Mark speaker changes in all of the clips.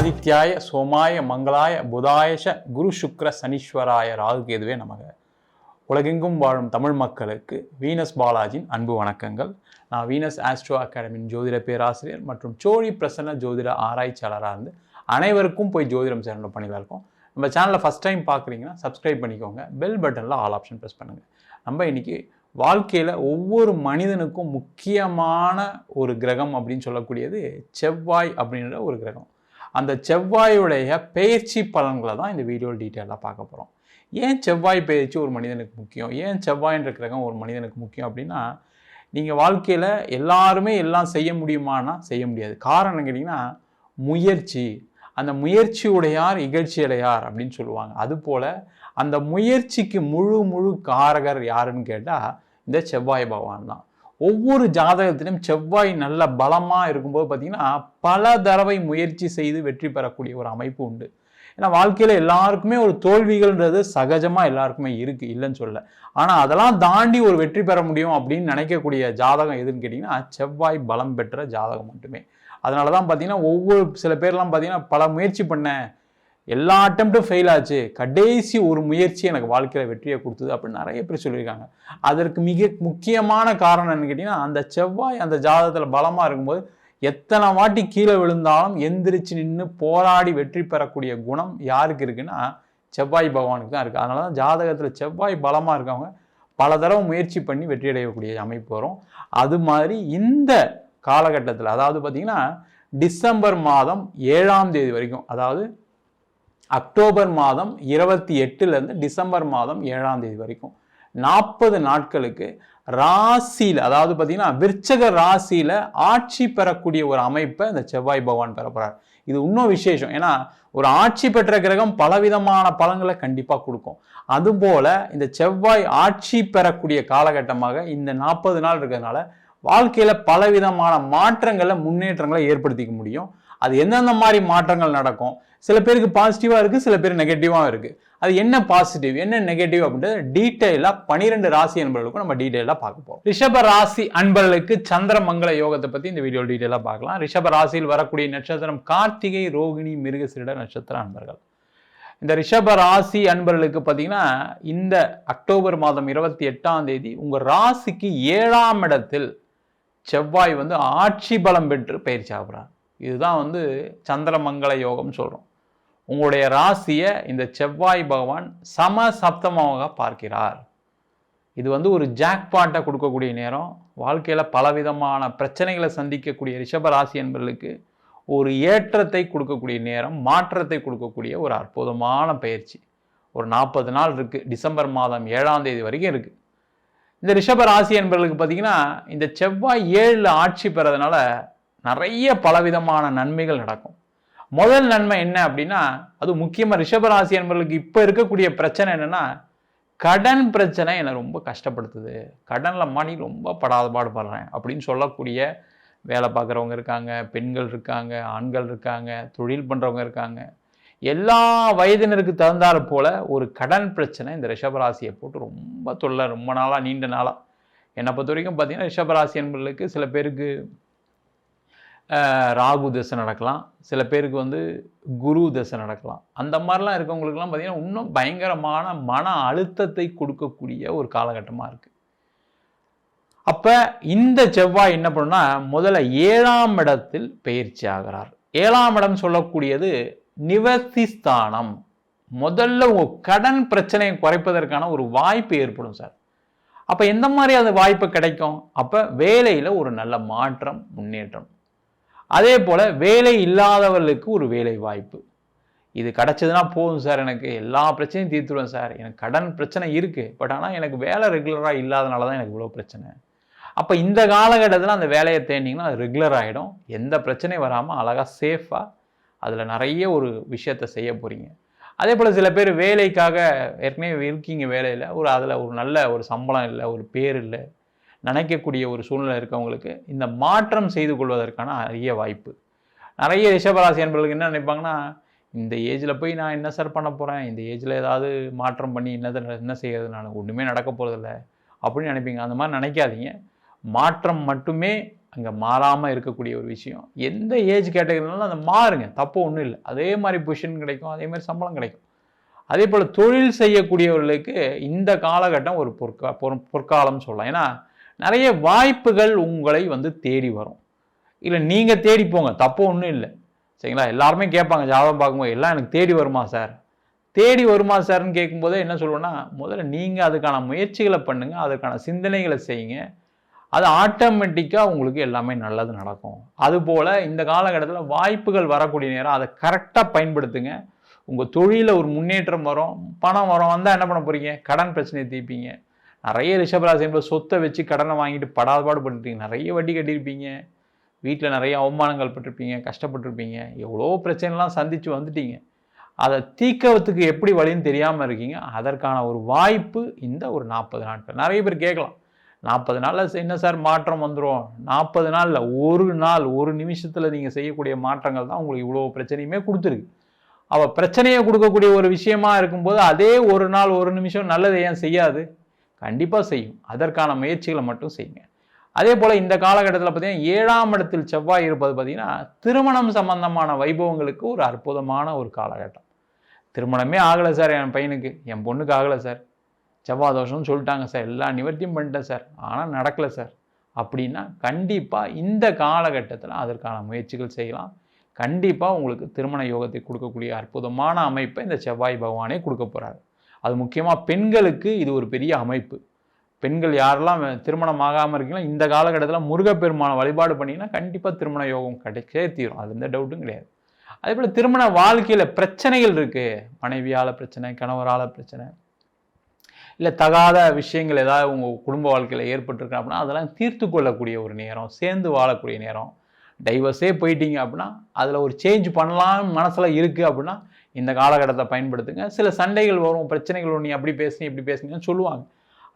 Speaker 1: ஆதித்யாய சோமாய மங்களாய புதாயஷ குரு சுக்ர சனீஸ்வராய ராகுகேதுவே நமக. உலகெங்கும் வாழும் தமிழ் மக்களுக்கு வீனஸ் பாலாஜியின் அன்பு வணக்கங்கள். நான் வீனஸ் ஆஸ்ட்ரோ அகாடமியின் ஜோதிட பேராசிரியர் மற்றும் சோழி பிரசன்ன ஜோதிட ஆராய்ச்சியாளராக இருந்து அனைவருக்கும் போய் ஜோதிடம் சேனல் பண்ணிதான் இருக்கோம். நம்ம சேனலில் ஃபஸ்ட் டைம் பார்க்குறீங்கன்னா சப்ஸ்கிரைப் பண்ணிக்கோங்க, பெல் பட்டனில் ஆல் ஆப்ஷன் ப்ரெஸ் பண்ணுங்கள். நம்ம இன்றைக்கி வாழ்க்கையில் ஒவ்வொரு மனிதனுக்கும் முக்கியமான ஒரு கிரகம் அப்படின்னு சொல்லக்கூடியது செவ்வாய் அப்படின்ற ஒரு கிரகம். அந்த செவ்வாயுடைய பெயர்ச்சி பலன்களை தான் இந்த வீடியோவில் டீட்டெயிலாக பார்க்க போகிறோம். ஏன் செவ்வாய் பெயர்ச்சி ஒரு மனிதனுக்கு முக்கியம், ஏன் செவ்வாய்ன்ற கிரகம் ஒரு மனிதனுக்கு முக்கியம் அப்படின்னா, நீங்கள் வாழ்க்கையில் எல்லாருமே எல்லாம் செய்ய முடியுமானா செய்ய முடியாது. காரணம் கேட்டிங்கன்னா முயற்சி, அந்த முயற்சியுடையார் இகழ்ச்சியடையார் அப்படின்னு சொல்லுவாங்க. அதுபோல் அந்த முயற்சிக்கு முழு காரகர் யாருன்னு கேட்டால் இந்த செவ்வாய் பகவான் தான். ஒவ்வொரு ஜாதகத்திலும் செவ்வாய் நல்ல பலமாக இருக்கும்போது பார்த்திங்கன்னா பல தடவை முயற்சி செய்து வெற்றி பெறக்கூடிய ஒரு அமைப்பு உண்டு. ஏன்னா வாழ்க்கையில் எல்லாருக்குமே ஒரு தோல்விகள்ன்றது சகஜமாக எல்லாருக்குமே இருக்குது, இல்லைன்னு சொல்ல. ஆனால் அதெல்லாம் தாண்டி ஒரு வெற்றி பெற முடியும் அப்படின்னு நினைக்கக்கூடிய ஜாதகம் எதுன்னு கேட்டிங்கன்னா செவ்வாய் பலம் பெற்ற ஜாதகம் மட்டுமே. அதனால தான் பார்த்தீங்கன்னா ஒவ்வொரு சில பேர்லாம் பார்த்தீங்கன்னா பல முயற்சி பண்ணேன், எல்லா அட்டம்ப்டும் ஃபெயில் ஆச்சு, கடைசி ஒரு முயற்சி எனக்கு வாழ்க்கையில் வெற்றியை கொடுத்தது அப்படின்னு நிறைய பேர் சொல்லியிருக்காங்க. அதற்கு மிக முக்கியமான காரணம் என்னன்னு கேட்டிங்கன்னா, அந்த செவ்வாய் அந்த ஜாதகத்தில் பலமாக இருக்கும்போது எத்தனை வாட்டி கீழே விழுந்தாலும் எந்திரிச்சு நின்று போராடி வெற்றி பெறக்கூடிய குணம் யாருக்கு இருக்குன்னா செவ்வாய் பகவானுக்கு தான் இருக்குது. அதனால தான் ஜாதகத்தில் செவ்வாய் பலமாக இருக்கவங்க பல தடவை முயற்சி பண்ணி வெற்றி அடையக்கூடிய அமைப்பு வரும். அது மாதிரி இந்த காலகட்டத்தில், அதாவது பார்த்திங்கன்னா டிசம்பர் மாதம் 7ஆம் தேதி வரைக்கும், அதாவது அக்டோபர் மாதம் 28 டிசம்பர் மாதம் 7ஆம் தேதி வரைக்கும் 40 நாட்களுக்கு ராசியில், அதாவது பார்த்தீங்கன்னா விருச்சக ராசியில் ஆட்சி பெறக்கூடிய ஒரு அமைப்பை இந்த செவ்வாய் பகவான் பெறப்படுறார். இது இன்னும் விசேஷம். ஏன்னா ஒரு ஆட்சி பெற்ற கிரகம் பலவிதமான பலன்களை கண்டிப்பாக கொடுக்கும். அதுபோல் இந்த செவ்வாய் ஆட்சி பெறக்கூடிய காலகட்டமாக இந்த 40 நாள் இருக்கிறதுனால வாழ்க்கையில் பலவிதமான மாற்றங்களை முன்னேற்றங்களை ஏற்படுத்திக்க முடியும். அது எந்தெந்த மாதிரி மாற்றங்கள் நடக்கும், சில பேருக்கு பாசிட்டிவாக இருக்குது, சில பேர் நெகட்டிவாக இருக்குது. அது என்ன பாசிட்டிவ் என்ன நெகட்டிவ் அப்படின்றது டீட்டெயிலாக 12 ராசி அன்பர்களுக்கும் நம்ம டீட்டெயிலாக பார்க்க போகிறோம். ரிஷப ராசி அன்பர்களுக்கு சந்திர மங்கள யோகத்தை பற்றி இந்த வீடியோ டீட்டெயிலாக பார்க்கலாம். ரிஷப ராசியில் வரக்கூடிய நட்சத்திரம் கார்த்திகை, ரோகிணி, மிருகசீரிட நட்சத்திர அன்பர்கள். இந்த ரிஷப ராசி அன்பர்களுக்கு பார்த்தீங்கன்னா இந்த அக்டோபர் மாதம் 28ஆம் தேதி உங்கள் ராசிக்கு 7ஆம் இடத்தில் செவ்வாய் ஆட்சி பலம் பெற்று பயிற்சி ஆகிறார். இதுதான் சந்திரமங்கள யோகம் சொல்கிறோம். உங்களுடைய ராசியை இந்த செவ்வாய் பகவான் சமசப்தமாக பார்க்கிறார். இது ஒரு ஜாக்பாட்டை கொடுக்கக்கூடிய நேரம். வாழ்க்கையில் பலவிதமான பிரச்சனைகளை சந்திக்கக்கூடிய ரிஷப ராசி என்பவர்களுக்கு ஒரு ஏற்றத்தை கொடுக்கக்கூடிய நேரம், மாற்றத்தை கொடுக்கக்கூடிய ஒரு அற்புதமான பயிற்சி. ஒரு 40 நாள் இருக்குது, டிசம்பர் மாதம் 7ஆம் தேதி வரைக்கும் இருக்குது. இந்த ரிஷப ராசி என்பவர்களுக்கு பார்த்தீங்கன்னா இந்த செவ்வாய் 7ல் ஆட்சி பெறதுனால நிறைய பலவிதமான நன்மைகள் நடக்கும். முதல் நன்மை என்ன அப்படின்னா, அது முக்கியமாக ரிஷபராசி என்பவர்களுக்கு இப்போ இருக்கக்கூடிய பிரச்சனை என்னென்னா, கடன் பிரச்சனை என்னை ரொம்ப கஷ்டப்படுத்துது, கடனில் மாட்டி ரொம்ப பாடுபடுறேன் அப்படின்னு சொல்லக்கூடிய வேலை பார்க்குறவங்க இருக்காங்க, பெண்கள் இருக்காங்க, ஆண்கள் இருக்காங்க, தொழில் பண்ணுறவங்க இருக்காங்க. எல்லா வயதினருக்கு தகுந்தாற் போல ஒரு கடன் பிரச்சனை இந்த ரிஷபராசியை போட்டு ரொம்ப தொல்லை, ரொம்ப நாளாக நீண்ட நாளாக. என்னை பொறுத்த வரைக்கும் பார்த்தீங்கன்னா ரிஷபராசி என்பவர்களுக்கு சில பேருக்கு ராகு தசை நடக்கலாம், சில பேருக்கு குரு தசை நடக்கலாம். அந்த மாதிரிலாம் இருக்கவங்களுக்குலாம் பார்த்தீங்கன்னா இன்னும் பயங்கரமான மன அழுத்தத்தை கொடுக்கக்கூடிய ஒரு காலகட்டமாக இருக்குது. அப்போ இந்த செவ்வாய் என்ன பண்ணுன்னா முதல்ல 7ஆம் இடத்தில் பயிற்சி ஆகிறார். 7ஆம் இடம் சொல்லக்கூடியது நிவர்த்தி ஸ்தானம். முதல்ல உங்கள் கடன் பிரச்சனையை குறைப்பதற்கான ஒரு வாய்ப்பு ஏற்படும் சார். அப்போ எந்த மாதிரி அந்த வாய்ப்பு கிடைக்கும்? அப்போ வேலையில் ஒரு நல்ல மாற்றம், முன்னேற்றம். அதே போல் வேலை இல்லாதவர்களுக்கு ஒரு வேலை வாய்ப்பு. இது கிடச்சதுன்னா போதும் சார், எனக்கு எல்லா பிரச்சனையும் தீர்த்துடுவேன் சார், எனக்கு கடன் பிரச்சனை இருக்குது, பட் ஆனால் எனக்கு வேலை ரெகுலராக இல்லாதனால தான் எனக்கு இவ்வளோ பிரச்சனை. அப்போ இந்த காலகட்டத்தில் அந்த வேலையை தேடிங்கன்னா அது ரெகுலர் ஆகிடும். எந்த பிரச்சனையும் வராமல் அழகாக சேஃபாக அதில் நிறைய ஒரு விஷயத்தை செய்ய போகிறீங்க. அதே போல் சில பேர் வேலைக்காக ஏற்கனவே இருக்கீங்க வேலையில், அதில் ஒரு நல்ல ஒரு சம்பளம் இல்லை, ஒரு பேர் இல்லை, நினைக்கக்கூடிய ஒரு சூழ்நிலை இருக்கவங்களுக்கு இந்த மாற்றம் செய்து கொள்வதற்கான அரிய வாய்ப்பு. நிறைய ரிஷபராசி என்பவர்களுக்கு என்ன நினைப்பாங்கன்னா, இந்த ஏஜில் போய் நான் என்ன சார் பண்ண போகிறேன், இந்த ஏஜில் ஏதாவது மாற்றம் பண்ணி என்ன செய்யறது, நான் ஒன்றுமே நடக்க போகிறதில்ல அப்படின்னு நினைப்பீங்க. அந்த மாதிரி நினைக்காதீங்க. மாற்றம் மட்டுமே அங்கே மாறாமல் இருக்கக்கூடிய ஒரு விஷயம். எந்த ஏஜ் கேட்டகரினாலும் அதை மாறுங்க, தப்பு ஒன்றும் இல்லை. அதே மாதிரி பொசிஷன் கிடைக்கும், அதே மாதிரி சம்பளம் கிடைக்கும். அதே போல் தொழில் செய்யக்கூடியவர்களுக்கு இந்த காலகட்டம் ஒரு பொற்காலம் சொல்லலாம். ஏன்னா நிறைய வாய்ப்புகள் உங்களை தேடி வரும். இல்லை நீங்கள் தேடி போங்க, தப்பு ஒன்றும் இல்லை. சரிங்களா? எல்லாருமே கேட்பாங்க ஜாதகம் பார்க்கும்போது, எல்லாம் எனக்கு தேடி வருமா சார்? தேடி வருமா சார்ன்னு கேட்கும்போதே என்ன சொல்லுவேன்னா, முதல்ல நீங்கள் அதுக்கான முயற்சிகளை பண்ணுங்கள், அதுக்கான சிந்தனைகளை செய்யுங்க. அது ஆட்டோமேட்டிக்காக உங்களுக்கு எல்லாமே நல்லது நடக்கும். அதுபோல் இந்த காலகட்டத்தில் வாய்ப்புகள் வரக்கூடிய நேரம் அதை கரெக்டாக பயன்படுத்துங்க. உங்கள் தொழிலில் ஒரு முன்னேற்றம் வரும், பணம் வரும். வந்தால் என்ன பண்ண போகிறீங்க? கடன் பிரச்சனையை தீர்ப்பீங்க. நிறைய ரிஷபராசி என்பது சொத்தை வச்சு கடனை வாங்கிட்டு படாதபாடு பட்டுருப்பீங்க, நிறைய வட்டி கட்டியிருப்பீங்க, வீட்டில் நிறைய அவமானங்கள் பட்டிருப்பீங்க, கஷ்டப்பட்டிருப்பீங்க, எவ்வளோ பிரச்சனைலாம் சந்தித்து வந்துட்டீங்க. அதை தீர்க்கறதுக்கு எப்படி வழின்னு தெரியாமல் இருக்கீங்க. அதற்கான ஒரு வாய்ப்பு இந்த ஒரு 40 நாட்கள். நிறைய பேர் கேட்கலாம், 40 நாளில் என்ன சார் மாற்றம் வந்துடும்? 40 நாளில் ஒரு நாள், ஒரு நிமிஷத்தில் நீங்கள் செய்யக்கூடிய மாற்றங்கள் தான் உங்களுக்கு இவ்வளோ பிரச்சனையுமே கொடுத்துருக்கு. அவள் பிரச்சனையை கொடுக்கக்கூடிய ஒரு விஷயமா இருக்கும்போது அதே ஒரு நாள் ஒரு நிமிஷம் நல்லதை ஏன் செய்யாது? கண்டிப்பாக செய்யும். அதற்கான முயற்சிகளை மட்டும் செய்யுங்க. அதே போல் இந்த காலகட்டத்தில் பார்த்தீங்கன்னா 7ஆம் இடத்தில் செவ்வாய் இருப்பது பார்த்தீங்கன்னா திருமணம் சம்பந்தமான வைபவங்களுக்கு ஒரு அற்புதமான ஒரு காலகட்டம். திருமணமே ஆகலை சார் என் பையனுக்கு, என் பொண்ணுக்கு ஆகலை சார், செவ்வாய் தோஷம்னு சொல்லிட்டாங்க சார், எல்லா நிவர்த்தியும் பண்ணிட்டேன் சார், ஆனால் நடக்கலை சார் அப்படின்னா கண்டிப்பாக இந்த காலகட்டத்தில் அதற்கான முயற்சிகள் செய்யலாம். கண்டிப்பாக உங்களுக்கு திருமண யோகத்தை கொடுக்கக்கூடிய அற்புதமான அமைப்பை இந்த செவ்வாய் பகவானே கொடுக்க போகிறாரு. அது முக்கியமாக பெண்களுக்கு இது ஒரு பெரிய அமைப்பு. பெண்கள் யாரெல்லாம் திருமணம் ஆகாமல் இருக்கீங்களோ இந்த காலகட்டத்தில் முருகப்பெருமான வழிபாடு பண்ணிங்கன்னா கண்டிப்பாக திருமண யோகம் கிடைச்சே தீரும். அது எந்த டவுட்டும் கிடையாது. அதே போல் திருமண வாழ்க்கையில் பிரச்சனைகள் இருக்குது, மனைவியால் பிரச்சனை, கணவரால் பிரச்சனை, இல்லை தகாத விஷயங்கள் ஏதாவது உங்கள் குடும்ப வாழ்க்கையில் ஏற்பட்டுருக்கு அப்படின்னா அதெல்லாம் தீர்த்து கொள்ளக்கூடிய ஒரு நேரம், சேர்ந்து வாழக்கூடிய நேரம். டைவர்ஸே போயிட்டீங்க அப்படின்னா அதில் ஒரு சேஞ்ச் பண்ணலாம்னு மனசில் இருக்குது அப்படின்னா இந்த காலகட்டத்தை பயன்படுத்துங்க. சில சண்டைகள் வரும், பிரச்சனைகள் வரும், நீ அப்படி பேசுனீங்க இப்படி பேசுனீங்கன்னு சொல்லுவாங்க.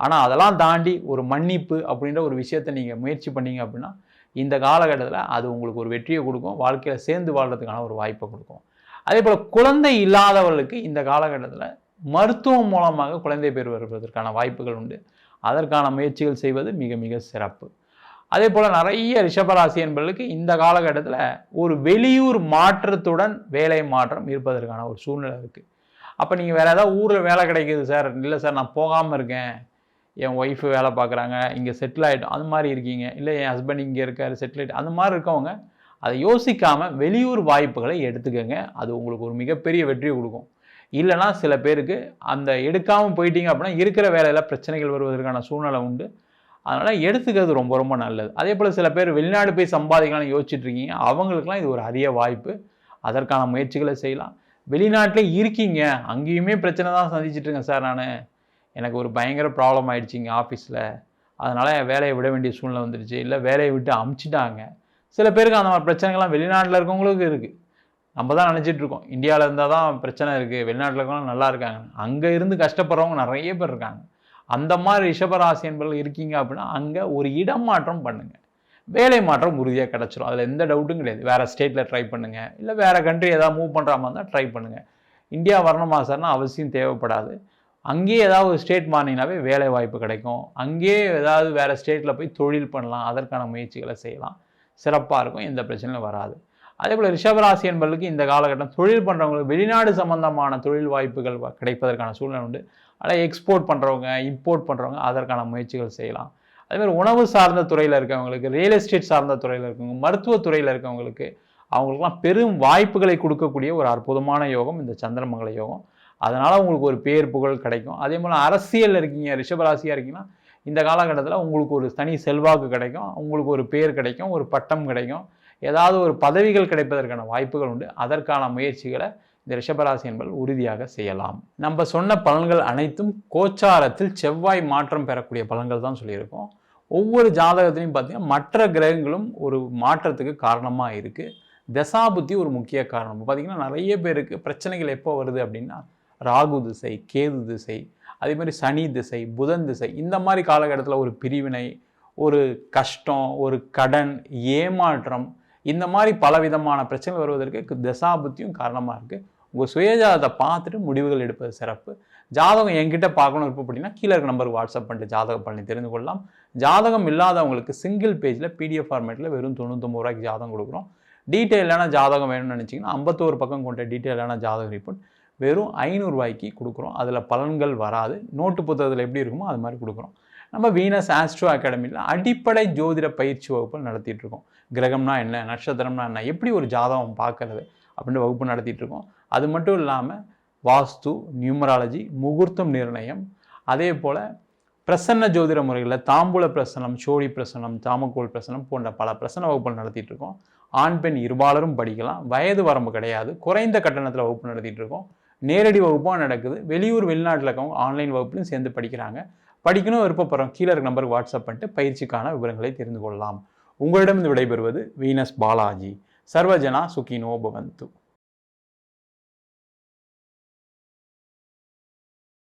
Speaker 1: ஆனால் அதெல்லாம் தாண்டி ஒரு மன்னிப்பு அப்படின்ற ஒரு விஷயத்தை நீங்கள் முயற்சி பண்ணீங்க அப்படின்னா இந்த காலகட்டத்தில் அது உங்களுக்கு ஒரு வெற்றியை கொடுக்கும், வாழ்க்கையில் சேர்ந்து வாழ்கிறதுக்கான ஒரு வாய்ப்பை கொடுக்கும். அதே போல் குழந்தை இல்லாதவர்களுக்கு இந்த காலகட்டத்தில் மருத்துவம் மூலமாக குழந்தை பேர் வருவதற்கான வாய்ப்புகள் உண்டு. அதற்கான முயற்சிகள் செய்வது மிக மிக சிறப்பு. அதே போல் நிறைய ரிஷபராசி என்பவர்களுக்கு இந்த காலகட்டத்தில் ஒரு வெளியூர் மாற்றத்துடன் வேலை மாற்றம் இருப்பதற்கான ஒரு சூழ்நிலை இருக்குது. அப்போ நீங்கள் வேறு ஏதாவது ஊரில் வேலை கிடைக்கிது சார், இல்லை சார் நான் போகாமல் இருக்கேன், என் ஒய்ஃபு வேலை பார்க்குறாங்க, இங்கே செட்டில் ஆகிட்டோம், அது மாதிரி இருக்கீங்க, இல்லை என் ஹஸ்பண்ட் இங்கே இருக்கார் செட்டில் ஆகிட்டு, அந்த மாதிரி இருக்கவங்க அதை யோசிக்காமல் வெளியூர் வாய்ப்புகளை எடுத்துக்கோங்க. அது உங்களுக்கு ஒரு மிகப்பெரிய வெற்றியை கொடுக்கும். இல்லைனா சில பேருக்கு அந்த எடுக்காமல் போயிட்டீங்க அப்படின்னா இருக்கிற வேலையில் பிரச்சனைகள் வருவதற்கான சூழ்நிலை உண்டு. அதனால் எடுத்துக்கிறது ரொம்ப ரொம்ப நல்லது. அதே போல் சில பேர் வெளிநாடு போய் சம்பாதிக்கலாம்னு யோசிச்சுட்டு இருக்கீங்க, அவங்களுக்குலாம் இது ஒரு அரிய வாய்ப்பு. அதற்கான முயற்சிகளை செய்யலாம். வெளிநாட்டில் இருக்கீங்க, அங்கேயுமே பிரச்சனை தான் சந்திச்சிட்ருக்கேன் சார், எனக்கு ஒரு பயங்கர ப்ராப்ளம் ஆகிடுச்சிங்க ஆஃபீஸில், அதனால் வேலையை விட வேண்டிய சூழ்நிலை வந்துடுச்சு, இல்லை வேலையை விட்டு அமுச்சிட்டாங்க. சில பேருக்கு அந்த மாதிரி பிரச்சனைகள்லாம் வெளிநாட்டில் இருக்கவங்களுக்கு இருக்குது. நம்ம தான் நினச்சிட்ருக்கோம் இந்தியாவில் இருந்தால் தான் பிரச்சனை இருக்குது, வெளிநாட்டில் இருக்கவங்க நல்லா இருக்காங்க. அங்கே இருந்து கஷ்டப்படுறவங்க நிறைய பேர் இருக்காங்க. அந்த மாதிரி ரிஷபராசி என்பவர்கள் இருக்கீங்க அப்படின்னா அங்கே ஒரு இடம் மாற்றம் பண்ணுங்கள், வேலை மாற்றம் உறுதியாக கிடச்சிரும். அதில் எந்த டவுட்டும் கிடையாது. வேறு ஸ்டேட்டில் ட்ரை பண்ணுங்கள், இல்லை வேறு கண்ட்ரி ஏதாவது மூவ் பண்ணுற மாதிரி இருந்தால் ட்ரை பண்ணுங்கள். இந்தியா வரணுமா சார்னா அவசியம் தேவைப்படாது. அங்கேயே ஏதாவது ஒரு ஸ்டேட் மாறினாவே வேலை வாய்ப்பு கிடைக்கும். அங்கேயே ஏதாவது வேறு ஸ்டேட்டில் போய் தொழில் பண்ணலாம், அதற்கான முயற்சிகளை செய்யலாம். சிறப்பாக இருக்கும், எந்த பிரச்சனையும் வராது. அதே போல் ரிஷபராசி என்பவர்களுக்கு இந்த காலகட்டம் தொழில் பண்ணுறவங்களுக்கு வெளிநாடு சம்பந்தமான தொழில் வாய்ப்புகள் கிடைப்பதற்கான சூழ்நிலை உண்டு. ஆனால் எக்ஸ்போர்ட் பண்ணுறவங்க, இம்போர்ட் பண்ணுறவங்க அதற்கான முயற்சிகள் செய்யலாம். அதேமாதிரி உணவு சார்ந்த துறையில் இருக்கவங்களுக்கு, ரியல் எஸ்டேட் சார்ந்த துறையில் இருக்கவங்க, மருத்துவத்துறையில் இருக்கவங்களுக்கு, அவங்களுக்குலாம் பெரும் வாய்ப்புகளை கொடுக்கக்கூடிய ஒரு அற்புதமான யோகம் இந்த சந்திரமங்கல யோகம். அதனால் உங்களுக்கு ஒரு பேர் புகழ் கிடைக்கும். அதே போல் அரசியலில் இருக்கீங்க, ரிஷபராசியாக இருக்கீங்கன்னா இந்த காலகட்டத்தில் உங்களுக்கு ஒரு தனி செல்வாக்கு கிடைக்கும், உங்களுக்கு ஒரு பேர் கிடைக்கும், ஒரு பட்டம் கிடைக்கும், ஏதாவது ஒரு பதவிகள் கிடைப்பதற்கான வாய்ப்புகள் உண்டு. அதற்கான முயற்சிகளை இந்த ரிஷபராசி என்பது உறுதியாக செய்யலாம். நம்ம சொன்ன பலன்கள் அனைத்தும் கோச்சாரத்தில் செவ்வாய் மாற்றம் பெறக்கூடிய பலன்கள் தான் சொல்லியிருக்கோம். ஒவ்வொரு ஜாதகத்திலையும் பார்த்தீங்கன்னா மற்ற கிரகங்களும் ஒரு மாற்றத்துக்கு காரணமாக இருக்குது. தசாபுத்தி ஒரு முக்கிய காரணம். பார்த்தீங்கன்னா நிறைய பேருக்கு பிரச்சனைகள் எப்போ வருது அப்படின்னா ராகு திசை, கேது திசை, அதே மாதிரி சனி திசை, புதன் திசை, இந்த மாதிரி காலகட்டத்தில் ஒரு பிரிவினை, ஒரு கஷ்டம், ஒரு கடன், ஏமாற்றம், இந்த மாதிரி பலவிதமான பிரச்சனைகள் வருவதற்கு தசாபுத்தியும் காரணமாக இருக்குது. உங்கள் சுயஜாதத்தை பார்த்துட்டு முடிவுகள் எடுப்பது சிறப்பு. ஜாதகம் என்கிட்ட பார்க்கணும் விருப்பப்பட்டீங்கன்னா கீழே இருக்க நம்பருக்கு வாட்ஸ்அப் பண்ணிட்டு ஜாதக பலனை தெரிந்து கொள்ளலாம். ஜாதகம் இல்லாதவங்களுக்கு சிங்கிள் பேஜில் PDF ஃபார்மேட்டில் வெறும் 99 ரூபாய்க்கு ஜாதகம் கொடுக்குறோம். டீட்டெயிலான ஜாதகம் வேணும்னு நினச்சிங்கன்னா 51 பக்கம் கொண்ட டீட்டெயிலான ஜாதக ரிப்போர்ட் வெறும் 500 ரூபாய்க்கு கொடுக்குறோம். அதில் பலன்கள் வராது, நோட்டு புத்தகத்தில் எப்படி இருக்குமோ அது மாதிரி கொடுக்குறோம். நம்ம வீனஸ் ஆஸ்ட்ரோ அகாடமியில் அடிப்படை ஜோதிட பயிற்சி வகுப்பு நடத்திட்டு இருக்கோம். கிரகம்னா என்ன, நட்சத்திரம்னா என்ன, எப்படி ஒரு ஜாதகம் பார்க்கறது அப்படின்னு வகுப்பு நடத்திட்டு இருக்கோம். அது மட்டும் இல்லாமல் வாஸ்து, நியூமராலஜி, முகூர்த்தம் நிர்ணயம், அதே போல் பிரசன்ன ஜோதிட முறைகளில் தாம்பூல பிரசனம், சோழி பிரசனம், தாமக்கோள் பிரசனம் போன்ற பல பிரசன வகுப்புகள் நடத்திட்டு இருக்கோம். ஆண் பெண் இருபாலரும் படிக்கலாம், வயது வரம்பு கிடையாது, குறைந்த கட்டணத்தில் வகுப்பு நடத்திட்டு இருக்கோம். நேரடி வகுப்பாக நடக்குது, வெளியூர் வெளிநாட்டில் இருக்கவங்க ஆன்லைன் வகுப்புலையும் சேர்ந்து படிக்கிறாங்க. படிக்கணும் விருப்பப்படுறோம் கீழே இருக்க நம்பருக்கு வாட்ஸ்அப் பண்ணிட்டு பயிற்சிக்கான விவரங்களை தெரிந்து கொள்ளலாம். உங்களிடம் விடைபெறுவது வீனஸ் பாலாஜி. சர்வஜனா சுகினோ பவந்து.